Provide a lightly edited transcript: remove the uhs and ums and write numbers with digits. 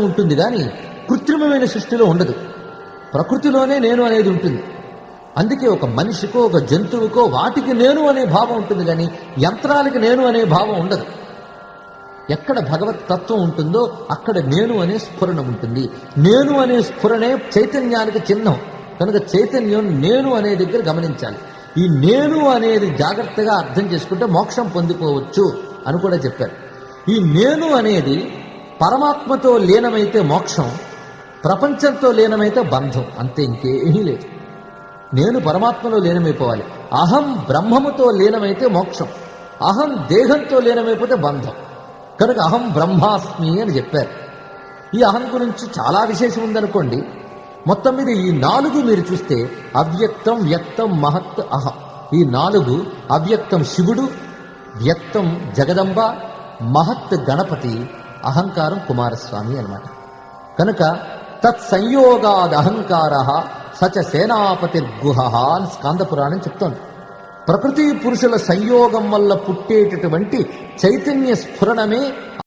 ఉంటుంది కానీ కృత్రిమమైన సృష్టిలో ఉండదు. ప్రకృతిలోనే నేను అనేది ఉంటుంది. అందుకే ఒక మనిషికో ఒక జంతువుకో వాటికి నేను అనే భావం ఉంటుంది కానీ యంత్రాలకి నేను అనే భావం ఉండదు. ఎక్కడ భగవత్ తత్వం ఉంటుందో అక్కడ నేను అనే స్ఫురణ ఉంటుంది. నేను అనే స్ఫురణే చైతన్యానికి చిహ్నం కనుక చైతన్యం నేను అనే దగ్గర గమనించాలి. ఈ నేను అనేది జాగ్రత్తగా అర్థం చేసుకుంటే మోక్షం పొందుకోవచ్చు అని కూడా చెప్పారు. ఈ నేను అనేది పరమాత్మతో లీనమైతే మోక్షం, ప్రపంచంతో లీనమైతే బంధం, అంతే, ఇంకేమీ లేదు. నేను పరమాత్మలో లీనమైపోవాలి. అహం బ్రహ్మముతో లీనమైతే మోక్షం, అహం దేహంతో లీనమైపోతే బంధం. కనుక అహం బ్రహ్మాస్మి అని చెప్పారు. ఈ అహం గురించి చాలా విశేషం ఉందనుకోండి. మొత్తం మీద ఈ 4 మీరు చూస్తే అవ్యక్తం, వ్యక్తం, మహత్, అహం. ఈ 4 అవ్యక్తం శివుడు, వ్యక్తం జగదంబ, మహత్ గణపతి, అహంకారం కుమారస్వామి అన్నమాట. కనుక తత్సంయోగాద్ అహంకార సచ సేనాపతిర్గుహ అని స్కాంద పురాణం చెప్తోంది. ప్రకృతి పురుషుల సంయోగం వల్ల పుట్టేటటువంటి చైతన్య స్ఫురణమే